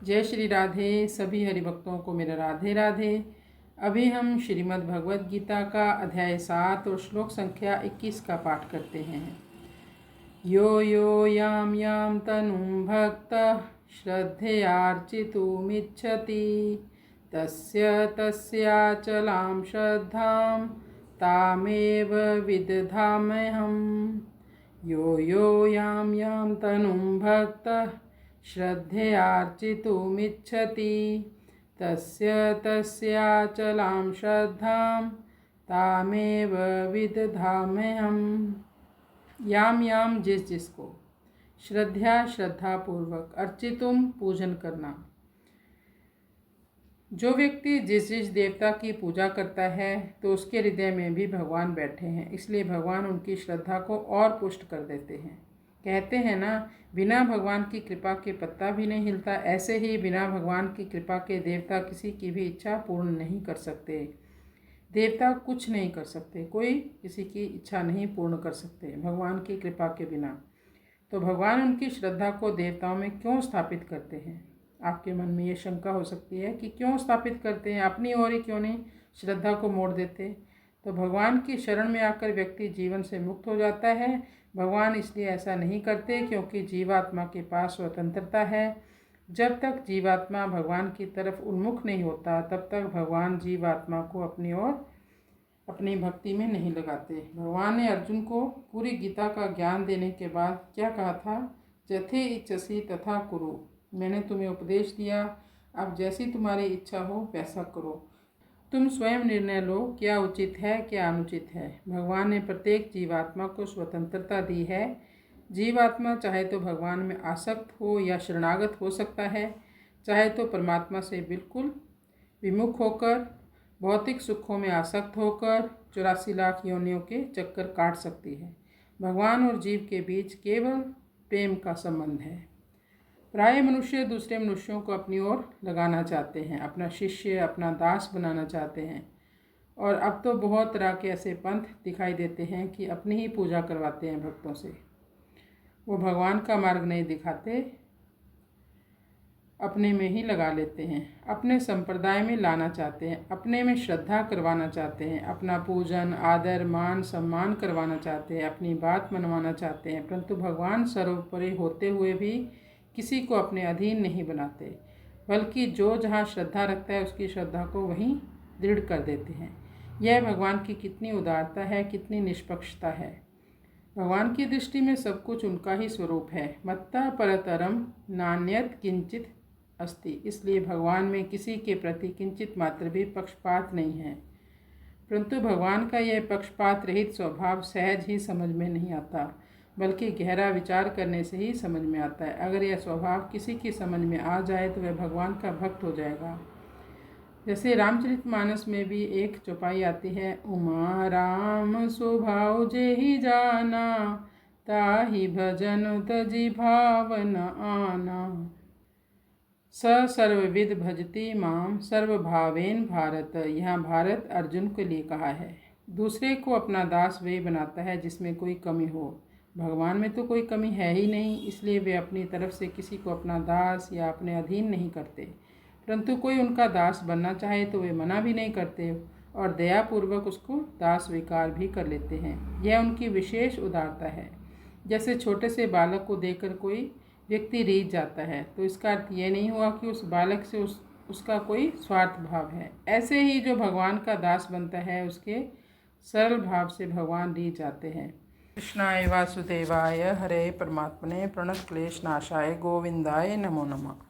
जय श्री राधे। सभी हरिभक्तों को मेरा राधे राधे। अभी हम श्रीमद् भगवद गीता का अध्याय 7 और श्लोक संख्या 21 का पाठ करते हैं। यो यो याम याम तनुं भक्तः श्रद्धयार्चितुमिच्छति तस्य तस्याचलां श्रद्धां तामेव विदधाम्यहम्। यो यो याम याम तनुं भक्तः श्रद्धयार्चितुमिच्छति तस्य तस्याचलां श्रद्धां तामेव विदधाम्यहम्। याम याम जिसको, श्रद्धापूर्वक, अर्चितुम पूजन करना। जो व्यक्ति जिस देवता की पूजा करता है तो उसके हृदय में भी भगवान बैठे हैं, इसलिए भगवान उनकी श्रद्धा को और पुष्ट कर देते हैं। कहते हैं ना, बिना भगवान की कृपा के पत्ता भी नहीं हिलता। ऐसे ही बिना भगवान की कृपा के देवता किसी की भी इच्छा पूर्ण नहीं कर सकते। देवता कुछ नहीं कर सकते, कोई किसी की इच्छा नहीं पूर्ण कर सकते भगवान की कृपा के बिना। तो भगवान उनकी श्रद्धा को देवताओं में क्यों स्थापित करते हैं? आपके मन में ये शंका हो सकती है कि क्यों स्थापित करते हैं, अपनी ओर ही क्यों नहीं श्रद्धा को मोड़ देते? तो भगवान की शरण में आकर व्यक्ति जीवन से मुक्त हो जाता है। भगवान इसलिए ऐसा नहीं करते क्योंकि जीवात्मा के पास स्वतंत्रता है। जब तक जीवात्मा भगवान की तरफ उन्मुख नहीं होता तब तक भगवान जीवात्मा को अपनी ओर, अपनी भक्ति में नहीं लगाते। भगवान ने अर्जुन को पूरी गीता का ज्ञान देने के बाद क्या कहा था? जथे इच्छसि तथा कुरु। मैंने तुम्हें उपदेश दिया, अब जैसी तुम्हारी इच्छा हो वैसा करो। तुम स्वयं निर्णय लो, क्या उचित है क्या अनुचित है। भगवान ने प्रत्येक जीवात्मा को स्वतंत्रता दी है। जीवात्मा चाहे तो भगवान में आसक्त हो या शरणागत हो सकता है, चाहे तो परमात्मा से बिल्कुल विमुख होकर भौतिक सुखों में आसक्त होकर 84 लाख योनियों के चक्कर काट सकती है। भगवान और जीव के बीच केवल प्रेम का संबंध है। प्राय मनुष्य दूसरे मनुष्यों को अपनी ओर लगाना चाहते हैं, अपना शिष्य, अपना दास बनाना चाहते हैं। और अब तो बहुत तरह के ऐसे पंथ दिखाई देते हैं कि अपनी ही पूजा करवाते हैं भक्तों से। वो भगवान का मार्ग नहीं दिखाते, अपने में ही लगा लेते हैं, अपने संप्रदाय में लाना चाहते हैं, अपने में श्रद्धा करवाना चाहते हैं, अपना पूजन, आदर, मान, सम्मान करवाना चाहते हैं, अपनी बात मनवाना चाहते हैं। परंतु भगवान सर्वोपरि होते हुए भी किसी को अपने अधीन नहीं बनाते, बल्कि जो जहाँ श्रद्धा रखता है उसकी श्रद्धा को वहीं दृढ़ कर देते हैं। यह भगवान की कितनी उदारता है, कितनी निष्पक्षता है। भगवान की दृष्टि में सब कुछ उनका ही स्वरूप है। मत्ता परतरम नान्यत किंचित अस्ति। इसलिए भगवान में किसी के प्रति किंचित मात्र भी पक्षपात नहीं है। परंतु भगवान का यह पक्षपात रहित स्वभाव सहज ही समझ में नहीं आता, बल्कि गहरा विचार करने से ही समझ में आता है। अगर यह स्वभाव किसी की समझ में आ जाए तो वह भगवान का भक्त हो जाएगा। जैसे रामचरितमानस में भी एक चौपाई आती है, उमा राम स्वभाव जेहि जाना ताहि भजन तजि भावन आना। स सर्वविद भजती माम सर्वभावेन भारत। यहाँ भारत अर्जुन के लिए कहा है। दूसरे को अपना दास वही बनाता है जिसमें कोई कमी हो। भगवान में तो कोई कमी है ही नहीं, इसलिए वे अपनी तरफ से किसी को अपना दास या अपने अधीन नहीं करते। परंतु कोई उनका दास बनना चाहे तो वे मना भी नहीं करते और दयापूर्वक उसको दास स्वीकार भी कर लेते हैं। यह उनकी विशेष उदारता है। जैसे छोटे से बालक को देखकर कोई व्यक्ति रीझ जाता है तो इसका अर्थ ये नहीं हुआ कि उस बालक से उसका कोई स्वार्थ भाव है। ऐसे ही जो भगवान का दास बनता है उसके सरल भाव से भगवान रीझ जाते हैं। कृष्णाय वासुदेवाय हरे परमात्मने प्रणतक्लेशनाशाय गोविंदाय नमो नमः।